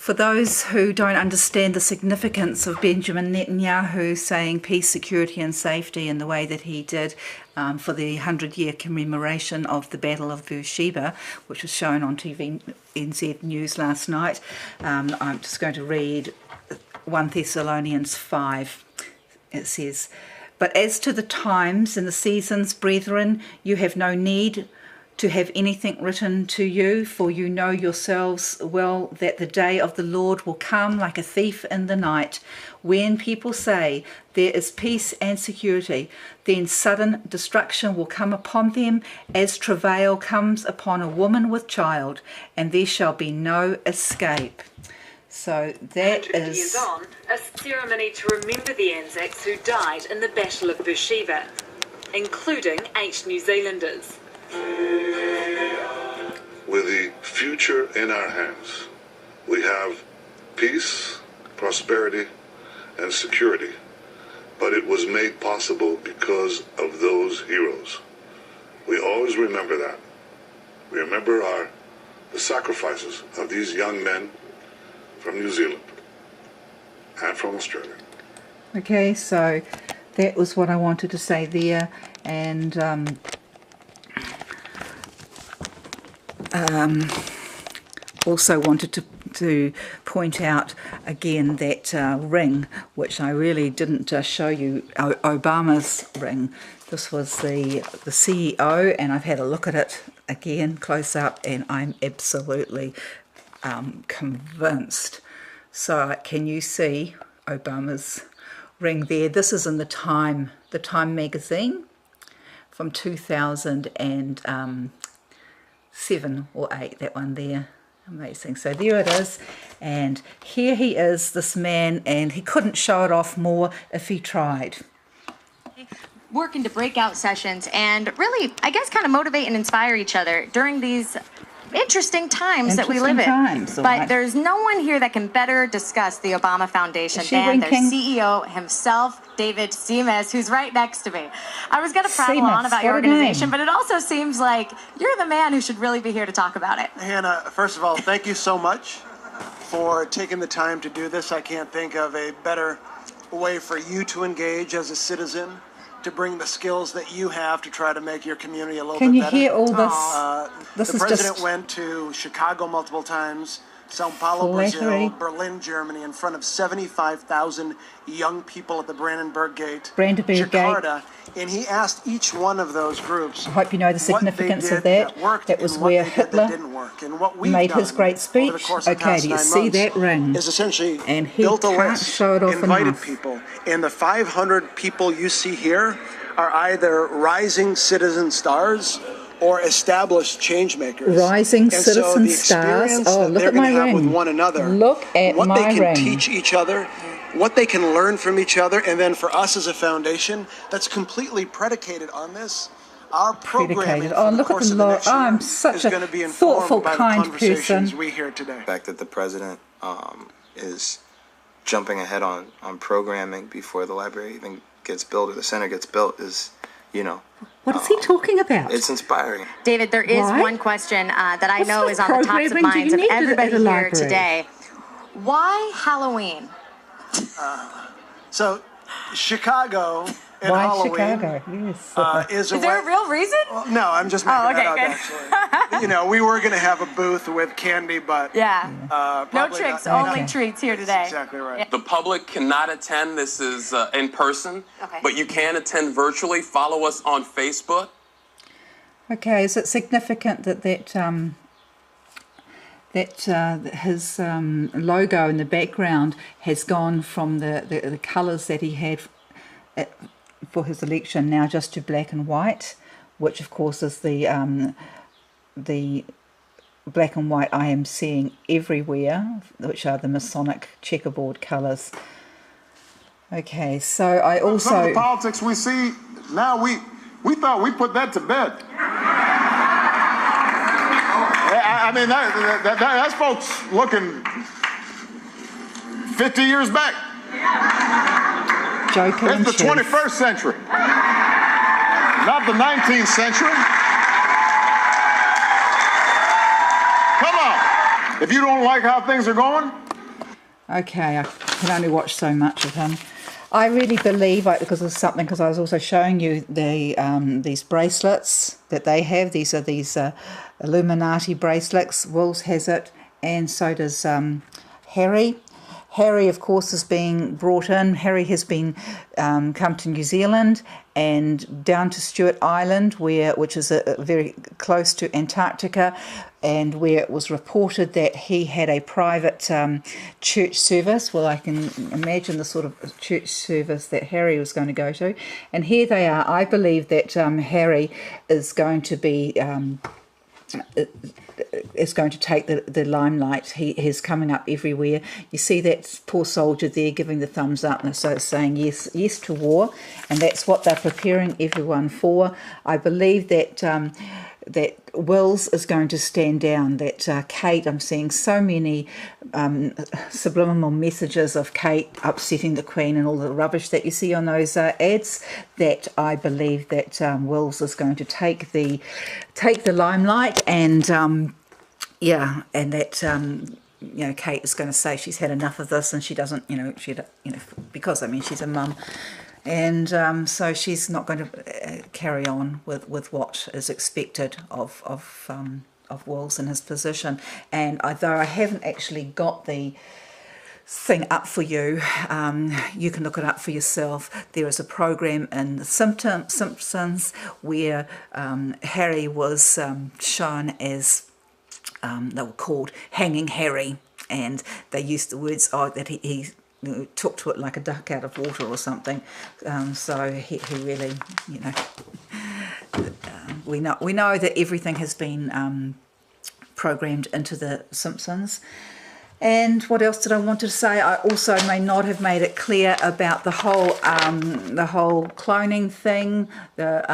For those who don't understand the significance of Benjamin Netanyahu saying peace, security and safety in the way that he did for the 100-year commemoration of the Battle of Beersheba, which was shown on TVNZ News last night, I'm just going to read 1 Thessalonians 5. It says, "But as to the times and the seasons, brethren, you have no need to have anything written to you, for you know yourselves well that the day of the Lord will come like a thief in the night. When people say there is peace and security, then sudden destruction will come upon them as travail comes upon a woman with child, and there shall be no escape." So that is... years on, a ceremony to remember the Anzacs who died in the Battle of Beersheba, including 8 New Zealanders. With the future in our hands, we have peace, prosperity, and security. But it was made possible because of those heroes. We always remember that. We remember the sacrifices of these young men from New Zealand and from Australia. Okay, so that was what I wanted to say there, and also wanted to point out again that ring, which I really didn't just show you, Obama's ring. This was the CEO, and I've had a look at it again close up, and I'm absolutely convinced. So can you see Obama's ring there? This is in the Time magazine from 2007 or 8, that one there. Amazing. So there it is, and here he is, this man, and he couldn't show it off more if he tried. Work into breakout sessions and really, I guess, kind of motivate and inspire each other during these interesting times that we live in. But there's no one here that can better discuss the Obama Foundation than their CEO himself, David Seamus, who's right next to me. I was going to prattle on about your organization, but it also seems like you're the man who should really be here to talk about it. Hannah, first of all, thank you so much for taking the time to do this. I can't think of a better way for you to engage as a citizen, to bring the skills that you have to try to make your community a little bit better. Can you hear all this? The president went to Chicago multiple times, Sao Paulo, Brazil, Berlin, Germany, in front of 75,000 young people at the Brandenburg Gate, Jakarta, and he asked each one of those groups. I hope you know the significance of that. That was where Hitler made his great speech. Okay, do you see that ring? Is essentially and he built a can't list, show it off invited enough. people, and the 500 people you see here are either rising citizen stars or established change makers. Rising citizen stars. Oh, look at my ring. With one another, look at what my they can ring. teach each other, what they can learn from each other, and then for us as a foundation that's completely predicated on this. Our programming oh, look at the Lord. Oh, I'm such a thoughtful, kind person. We hear today. The fact that the president is jumping ahead on programming before the library even gets built or the center gets built is, you know. What is he talking about? It's inspiring. David, there is one question that I know is on the tops of minds of everybody here today. Why Halloween? So, Chicago and Why Halloween Chicago? Yes. is there a real reason? Well, no, I'm just making that up, actually. You know, we were going to have a booth with candy, but no tricks, only treats here today. That's exactly right. Yeah. The public cannot attend. This is in person, but you can attend virtually. Follow us on Facebook. Okay, is it significant that his logo in the background has gone from the colours that he had for his election now just to black and white, which of course is the black and white I am seeing everywhere, which are the Masonic checkerboard colours. Okay, so I also... Some of the politics we see now, we thought we put that to bed. I mean, that's folks looking 50 years back. Joker it's the 21st century, not the 19th century. Come on. If you don't like how things are going, Okay, I can only watch so much of him. I really believe, because I was also showing you these bracelets that they have. These are these Illuminati bracelets. Wills has it, and so does Harry. Harry, of course, is being brought in. Harry has been come to New Zealand and down to Stewart Island, which is very close to Antarctica, and where it was reported that he had a private church service. Well, I can imagine the sort of church service that Harry was going to go to. And here they are. I believe that Harry is going to be... is going to take the limelight. He's coming up everywhere. You see that poor soldier there giving the thumbs up, and so saying yes to war, and that's what they're preparing everyone for. I believe that that Wills is going to stand down, that Kate, I'm seeing so many subliminal messages of Kate upsetting the Queen and all the rubbish that you see on those ads, that I believe that Wills is going to take the limelight, and and that Kate is going to say she's had enough of this, and she doesn't, because she's a mum. And so she's not going to carry on with what is expected of Wills in his position. And though I haven't actually got the thing up for you, you can look it up for yourself. There is a program in The Simpsons where Harry was shown as, they were called Hanging Harry, and they used the words that he took to it like a duck out of water or something. So he really, we know that everything has been programmed into The Simpsons. And what else did I want to say? I also may not have made it clear about the whole cloning thing, the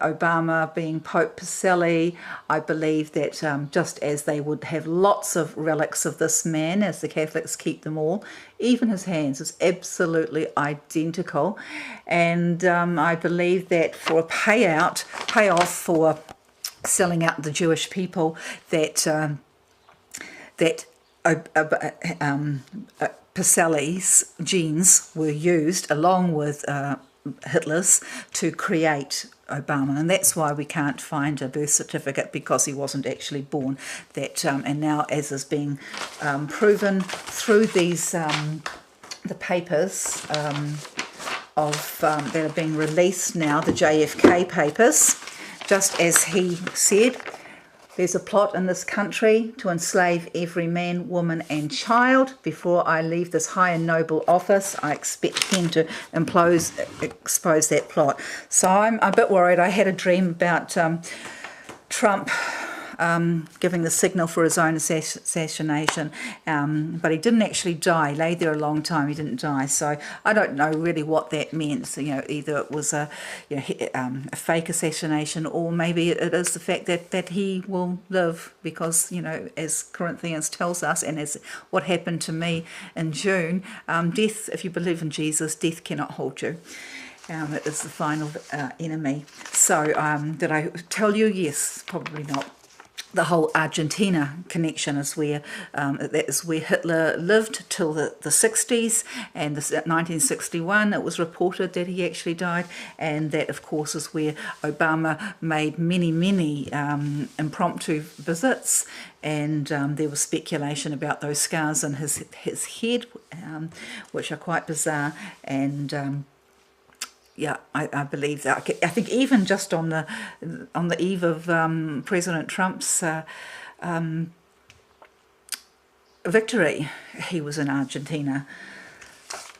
Obama being Pope Pacelli. I believe that just as they would have lots of relics of this man, as the Catholics keep them all, even his hands is absolutely identical. And I believe that for a payoff for selling out the Jewish people, that Pacelli's genes were used along with Hitler's to create Obama, and that's why we can't find a birth certificate, because he wasn't actually born. That and now, as is being proven through these the papers that are being released now, the JFK papers, just as he said. There's a plot in this country to enslave every man, woman and child. Before I leave this high and noble office, I expect him to expose that plot. So I'm a bit worried. I had a dream about Trump giving the signal for his own assassination, but he didn't actually die. He lay there a long time. He didn't die. So I don't know really what that meant. So, either it was a fake assassination, or maybe it is the fact that he will live, because as Corinthians tells us, and as what happened to me in June, death, if you believe in Jesus, death cannot hold you. It is the final enemy. So did I tell you? Yes, probably not. The whole Argentina connection is where that is where Hitler lived till the 60s, and 1961 it was reported that he actually died, and that of course is where Obama made many impromptu visits, and there was speculation about those scars on his head, which are quite bizarre. And I believe that. I think even just on the eve of President Trump's victory, he was in Argentina.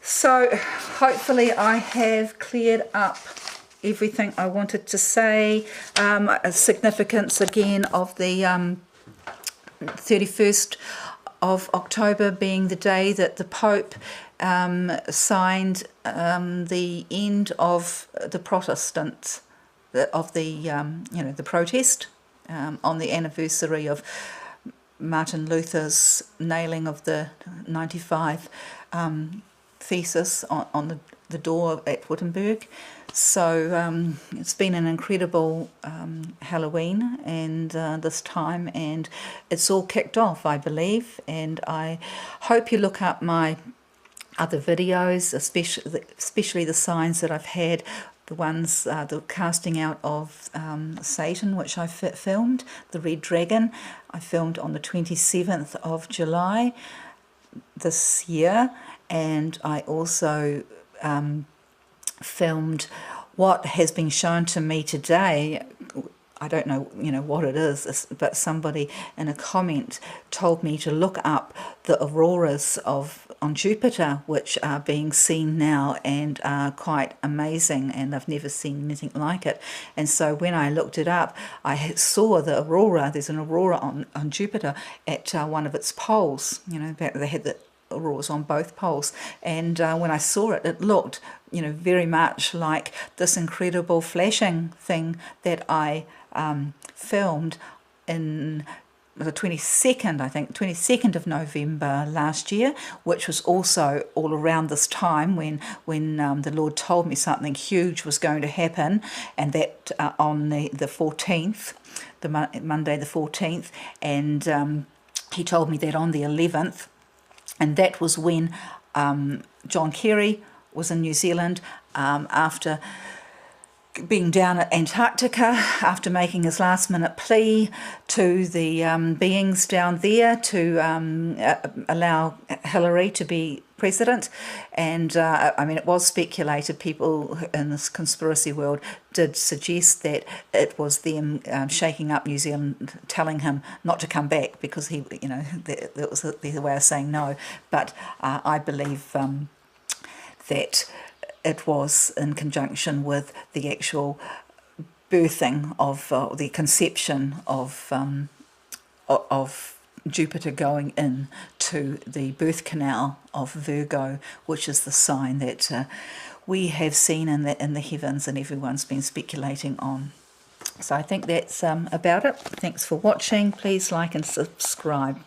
So hopefully I have cleared up everything I wanted to say. Significance again of the 31st of October being the day that the Pope signed the end of the Protestants, of the protest, on the anniversary of Martin Luther's nailing of the 95 thesis on the door at Wittenberg. So it's been an incredible Halloween and this time, and it's all kicked off, I believe, and I hope you look up my other videos, especially the signs that I've had, the ones, the casting out of Satan, which I filmed, the Red Dragon, I filmed on the 27th of July this year, and I also filmed what has been shown to me today. I don't know, what it is, but somebody in a comment told me to look up the auroras on Jupiter, which are being seen now and are quite amazing, and I've never seen anything like it. And so when I looked it up, I saw the aurora. There's an aurora on Jupiter at one of its poles. They had the auroras on both poles, and when I saw it, it looked very much like this incredible flashing thing that I filmed in the 22nd, I think, 22nd of November last year, which was also all around this time when the Lord told me something huge was going to happen, and that on the 14th, the Monday the 14th, and he told me that on the 11th, and that was when John Kerry was in New Zealand after being down at Antarctica, after making his last-minute plea to the beings down there to allow Hillary to be president. And it was speculated, people in this conspiracy world did suggest that it was them shaking up New Zealand, telling him not to come back because he, that was their way of saying no. But I believe that it was in conjunction with the actual birthing of the conception of Jupiter going in to the birth canal of Virgo, which is the sign that we have seen in the heavens and everyone's been speculating on. So I think that's about it. Thanks for watching. Please like and subscribe.